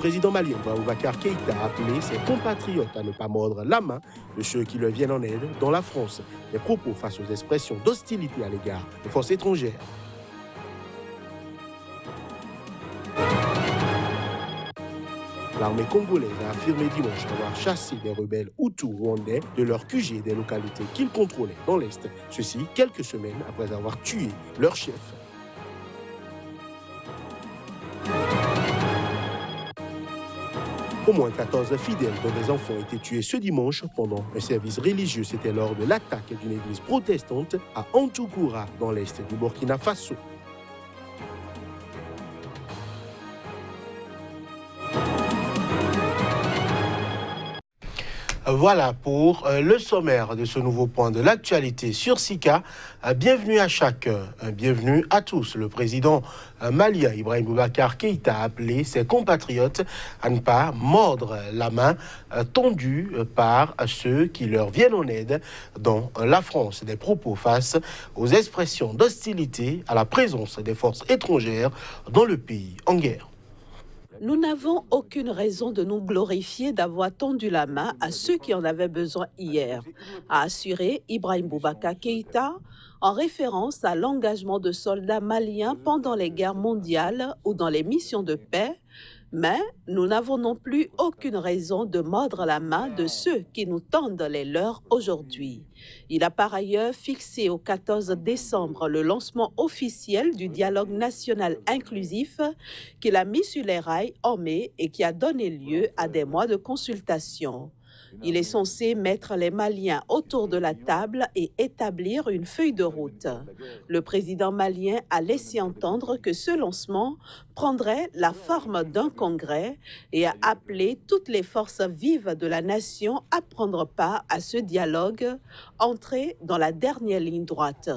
président malien Boubacar Keïta a appelé ses compatriotes à ne pas mordre la main de ceux qui leur viennent en aide dans la France. Des propos face aux expressions d'hostilité à l'égard des forces étrangères. L'armée congolaise a affirmé dimanche avoir chassé des rebelles hutus rwandais de leur QG des localités qu'ils contrôlaient dans l'Est. Ceci quelques semaines après avoir tué leur chef. Au moins 14 fidèles dont des enfants ont été tués ce dimanche pendant un service religieux. C'était lors de l'attaque d'une église protestante à Antukoura dans l'Est du Burkina Faso. Voilà pour le sommaire de ce nouveau point de l'actualité sur SICA. Bienvenue à chacun, bienvenue à tous. Le président malien Ibrahim Boubacar Keïta a appelé ses compatriotes à ne pas mordre la main tendue par ceux qui leur viennent en aide dans la France. Des propos face aux expressions d'hostilité à la présence des forces étrangères dans le pays en guerre. Nous n'avons aucune raison de nous glorifier d'avoir tendu la main à ceux qui en avaient besoin hier, a assuré Ibrahim Boubacar Keïta en référence à l'engagement de soldats maliens pendant les guerres mondiales ou dans les missions de paix. Mais nous n'avons non plus aucune raison de mordre la main de ceux qui nous tendent les leurs aujourd'hui. Il a par ailleurs fixé au 14 décembre le lancement officiel du dialogue national inclusif qu'il a mis sur les rails en mai et qui a donné lieu à des mois de consultation. Il est censé mettre les Maliens autour de la table et établir une feuille de route. Le président malien a laissé entendre que ce lancement prendrait la forme d'un congrès et a appelé toutes les forces vives de la nation à prendre part à ce dialogue, entré dans la dernière ligne droite.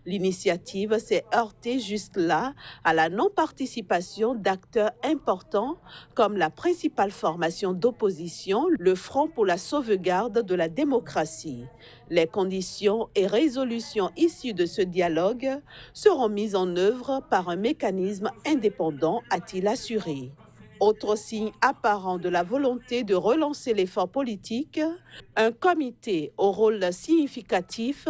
L'initiative s'est heurtée jusque-là à la non-participation d'acteurs importants comme la principale formation d'opposition, le Front pour la sauvegarde de la démocratie. Les conditions et résolutions issues de ce dialogue seront mises en œuvre par un mécanisme indépendant, a-t-il assuré. Autre signe apparent de la volonté de relancer l'effort politique, un comité au rôle significatif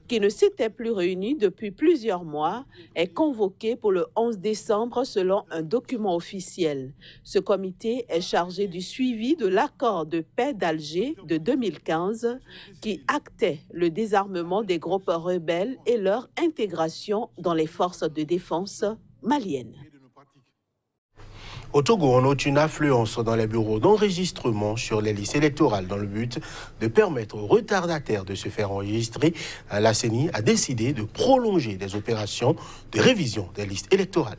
qui ne s'était plus réuni depuis plusieurs mois est convoqué pour le 11 décembre selon un document officiel. Ce comité est chargé du suivi de l'accord de paix d'Alger de 2015 qui actait le désarmement des groupes rebelles et leur intégration dans les forces de défense maliennes. Au Togo, on note une affluence dans les bureaux d'enregistrement sur les listes électorales dans le but de permettre aux retardataires de se faire enregistrer. La CENI a décidé de prolonger des opérations de révision des listes électorales.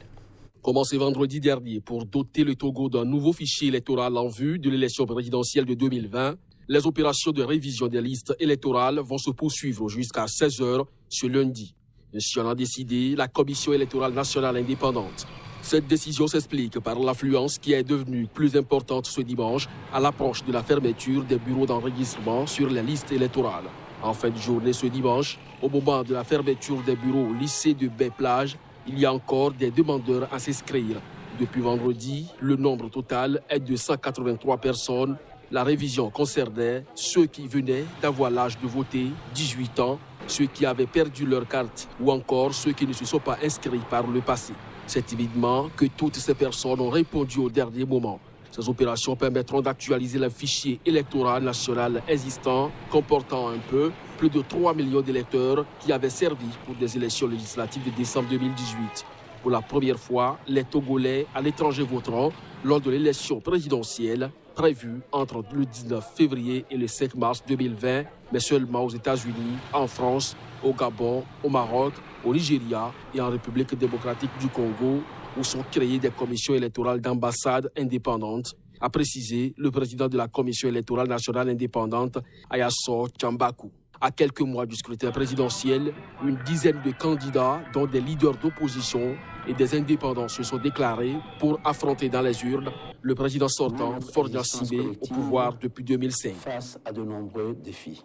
Commencé vendredi dernier pour doter le Togo d'un nouveau fichier électoral en vue de l'élection présidentielle de 2020, les opérations de révision des listes électorales vont se poursuivre jusqu'à 16h ce lundi. Ainsi en a décidé la Commission électorale nationale indépendante. Cette décision s'explique par l'affluence qui est devenue plus importante ce dimanche à l'approche de la fermeture des bureaux d'enregistrement sur les listes électorales. En fin de journée ce dimanche, au moment de la fermeture des bureaux au lycée de Baie-Plage, il y a encore des demandeurs à s'inscrire. Depuis vendredi, le nombre total est de 183 personnes. La révision concernait ceux qui venaient d'avoir l'âge de voter, 18 ans, ceux qui avaient perdu leur carte ou encore ceux qui ne se sont pas inscrits par le passé. C'est timidement que toutes ces personnes ont répondu au dernier moment. Ces opérations permettront d'actualiser le fichier électoral national existant, comportant un peu plus de 3 millions d'électeurs qui avaient servi pour des élections législatives de décembre 2018. Pour la première fois, les Togolais à l'étranger voteront lors de l'élection présidentielle prévue entre le 19 février et le 5 mars 2020, mais seulement aux États-Unis, en France, au Gabon, au Maroc, au Nigeria et en République démocratique du Congo, où sont créées des commissions électorales d'ambassades indépendantes, a précisé le président de la Commission électorale nationale indépendante, Ayassor Tchambakou. À quelques mois du scrutin présidentiel, une dizaine de candidats, dont des leaders d'opposition et des indépendants, se sont déclarés pour affronter dans les urnes le président sortant, Faure Gnassingbé, au pouvoir depuis 2005. Face à de nombreux défis.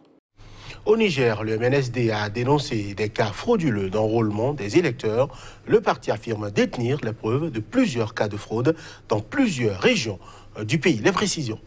Au Niger, le MNSD a dénoncé des cas frauduleux d'enrôlement des électeurs. Le parti affirme détenir les preuves de plusieurs cas de fraude dans plusieurs régions du pays. Les précisions.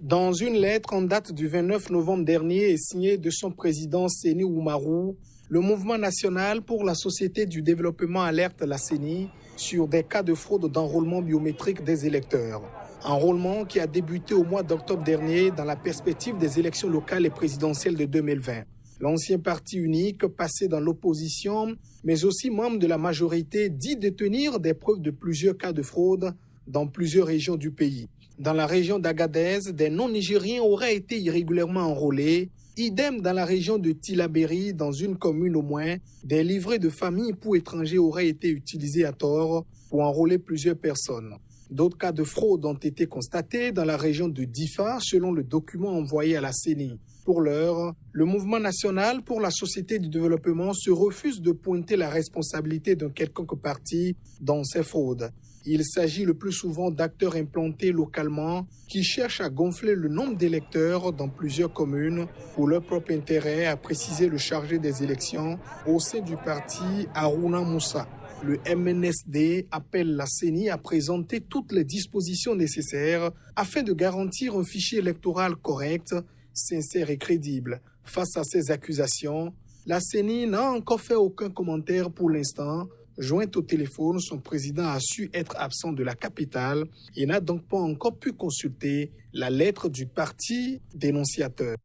Dans une lettre en date du 29 novembre dernier et signée de son président Séni Oumarou, le Mouvement national pour la société du développement alerte la CENI sur des cas de fraude d'enrôlement biométrique des électeurs. Enrôlement qui a débuté au mois d'octobre dernier dans la perspective des élections locales et présidentielles de 2020. L'ancien parti unique, passé dans l'opposition, mais aussi membre de la majorité, dit détenir des preuves de plusieurs cas de fraude dans plusieurs régions du pays. Dans la région d'Agadez, des non-nigériens auraient été irrégulièrement enrôlés. Idem dans la région de Tillabéri, dans une commune au moins, des livrets de famille pour étrangers auraient été utilisés à tort pour enrôler plusieurs personnes. D'autres cas de fraude ont été constatés dans la région de Difa, selon le document envoyé à la CENI. Pour l'heure, le Mouvement national pour la société du développement se refuse de pointer la responsabilité d'un quelconque parti dans ces fraudes. Il s'agit le plus souvent d'acteurs implantés localement qui cherchent à gonfler le nombre d'électeurs dans plusieurs communes pour leur propre intérêt, a précisé le chargé des élections au sein du parti Haruna Moussa. Le MNSD appelle la CENI à présenter toutes les dispositions nécessaires afin de garantir un fichier électoral correct, sincère et crédible. Face à ces accusations, la CENI n'a encore fait aucun commentaire pour l'instant. Jointe au téléphone, son président a su être absent de la capitale et n'a donc pas encore pu consulter la lettre du parti dénonciateur.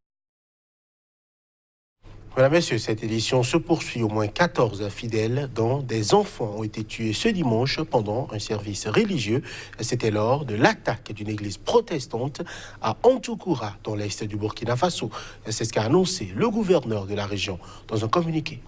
Voilà, messieurs, cette édition se poursuit. Au moins 14 fidèles, dont des enfants, ont été tués ce dimanche pendant un service religieux. C'était lors de l'attaque d'une église protestante à Antoukoura, dans l'est du Burkina Faso. C'est ce qu'a annoncé le gouverneur de la région dans un communiqué.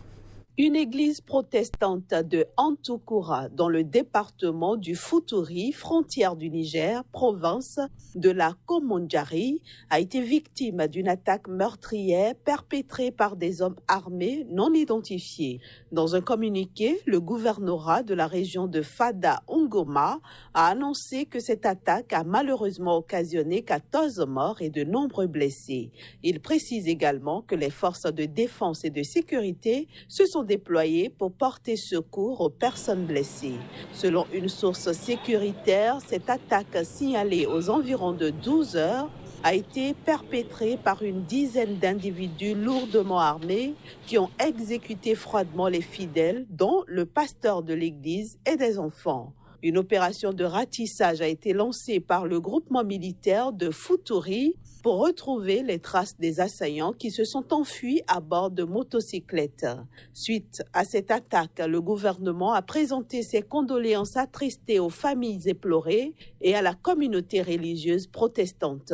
Une église protestante de Antoukoura, dans le département du Futuri, frontière du Niger, province de la Komondjari, a été victime d'une attaque meurtrière perpétrée par des hommes armés non identifiés. Dans un communiqué, le gouvernorat de la région de Fada-Ongoma a annoncé que cette attaque a malheureusement occasionné 14 morts et de nombreux blessés. Il précise également que les forces de défense et de sécurité se sont déployés pour porter secours aux personnes blessées. Selon une source sécuritaire, cette attaque signalée aux environs de 12 heures a été perpétrée par une dizaine d'individus lourdement armés qui ont exécuté froidement les fidèles, dont le pasteur de l'église et des enfants. Une opération de ratissage a été lancée par le groupement militaire de Futuri pour retrouver les traces des assaillants qui se sont enfuis à bord de motocyclettes. Suite à cette attaque, le gouvernement a présenté ses condoléances attristées aux familles éplorées et à la communauté religieuse protestante.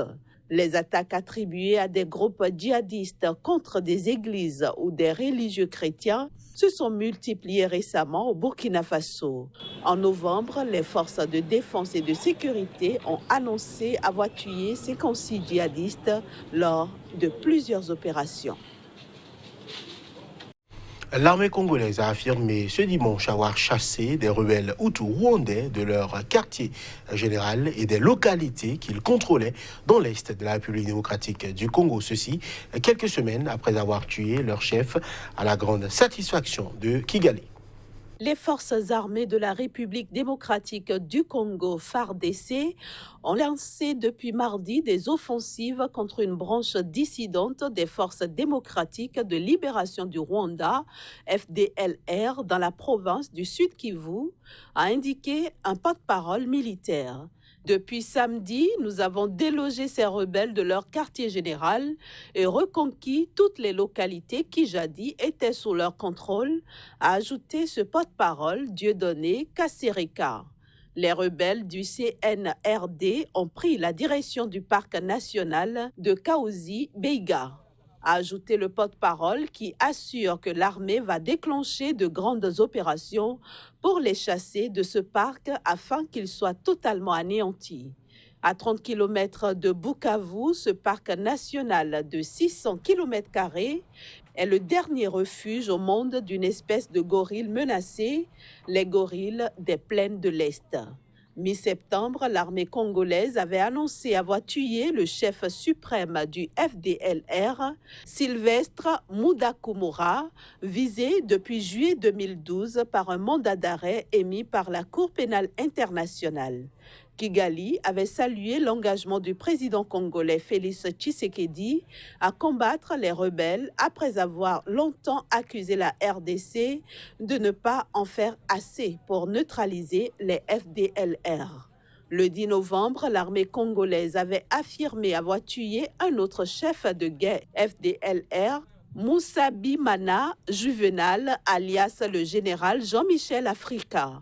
Les attaques attribuées à des groupes djihadistes contre des églises ou des religieux chrétiens se sont multipliées récemment au Burkina Faso. En novembre, les forces de défense et de sécurité ont annoncé avoir tué 56 djihadistes lors de plusieurs opérations. L'armée congolaise a affirmé ce dimanche avoir chassé des rebelles hutus rwandais de leur quartier général et des localités qu'ils contrôlaient dans l'est de la République démocratique du Congo. Ceci quelques semaines après avoir tué leur chef à la grande satisfaction de Kigali. Les forces armées de la République démocratique du Congo, FARDC, ont lancé depuis mardi des offensives contre une branche dissidente des forces démocratiques de libération du Rwanda, FDLR, dans la province du Sud-Kivu, a indiqué un porte-parole militaire. Depuis samedi, nous avons délogé ces rebelles de leur quartier général et reconquis toutes les localités qui jadis étaient sous leur contrôle, a ajouté ce porte-parole Dieudonné Kassereka. Les rebelles du CNRD ont pris la direction du parc national de Kaouzi-Beiga, a ajouté le porte-parole qui assure que l'armée va déclencher de grandes opérations pour les chasser de ce parc afin qu'ils soient totalement anéantis. À 30 km de Bukavu, ce parc national de 600 km² est le dernier refuge au monde d'une espèce de gorille menacée, les gorilles des plaines de l'Est. Mi-septembre, l'armée congolaise avait annoncé avoir tué le chef suprême du FDLR, Sylvestre Mudakumura, visé depuis juillet 2012 par un mandat d'arrêt émis par la Cour pénale internationale. Kigali avait salué l'engagement du président congolais Félix Tshisekedi à combattre les rebelles après avoir longtemps accusé la RDC de ne pas en faire assez pour neutraliser les FDLR. Le 10 novembre, l'armée congolaise avait affirmé avoir tué un autre chef de guerre FDLR, Moussa Bimana Juvenal, alias le général Jean-Michel Africa.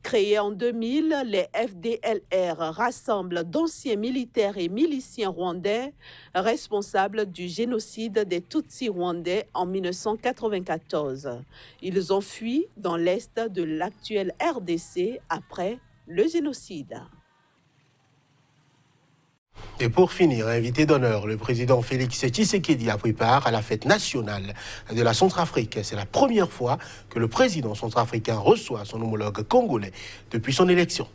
Créés en 2000, les FDLR rassemblent d'anciens militaires et miliciens rwandais responsables du génocide des Tutsis rwandais en 1994. Ils ont fui dans l'est de l'actuelle RDC après le génocide. Et pour finir, invité d'honneur, le président Félix Tshisekedi a pris part à la fête nationale de la Centrafrique. C'est la première fois que le président centrafricain reçoit son homologue congolais depuis son élection.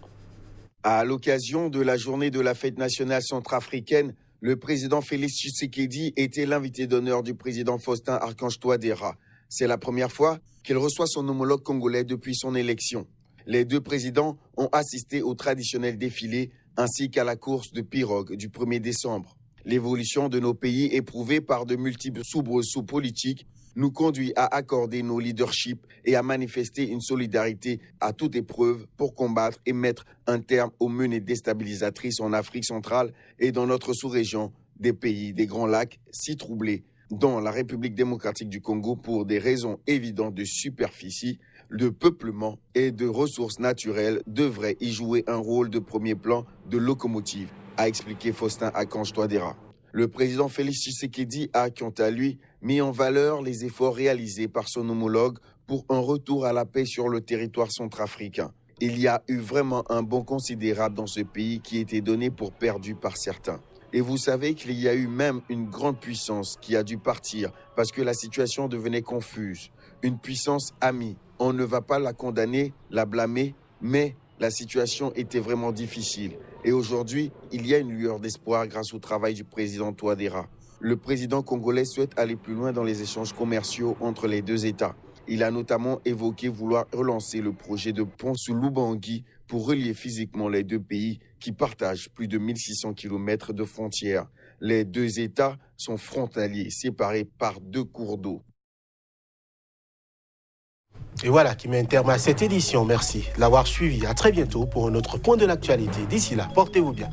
À l'occasion de la journée de la fête nationale centrafricaine, le président Félix Tshisekedi était l'invité d'honneur du président Faustin Archange Touadéra. C'est la première fois qu'il reçoit son homologue congolais depuis son élection. Les deux présidents ont assisté au traditionnel défilé ainsi qu'à la course de pirogue du 1er décembre. L'évolution de nos pays éprouvés par de multiples soubresauts politiques nous conduit à accorder nos leaderships et à manifester une solidarité à toute épreuve pour combattre et mettre un terme aux menées déstabilisatrices en Afrique centrale et dans notre sous-région des pays des Grands Lacs si troublés, dont la République démocratique du Congo pour des raisons évidentes de superficie, de peuplement et de ressources naturelles devrait y jouer un rôle de premier plan de locomotive, a expliqué Faustin Archange Touadéra. Le président Félix Tshisekedi a, quant à lui, mis en valeur les efforts réalisés par son homologue pour un retour à la paix sur le territoire centrafricain. Il y a eu vraiment un bond considérable dans ce pays qui était donné pour perdu par certains. Et vous savez qu'il y a eu même une grande puissance qui a dû partir parce que la situation devenait confuse. Une puissance amie. On ne va pas la condamner, la blâmer, mais la situation était vraiment difficile. Et aujourd'hui, il y a une lueur d'espoir grâce au travail du président Touadéra. Le président congolais souhaite aller plus loin dans les échanges commerciaux entre les deux États. Il a notamment évoqué vouloir relancer le projet de pont sous Lubangui pour relier physiquement les deux pays qui partagent plus de 1600 km de frontières. Les deux États sont frontaliers, séparés par 2 cours d'eau. Et voilà qui met un terme à cette édition. Merci de l'avoir suivi. À très bientôt pour un autre point de l'actualité. D'ici là, portez-vous bien.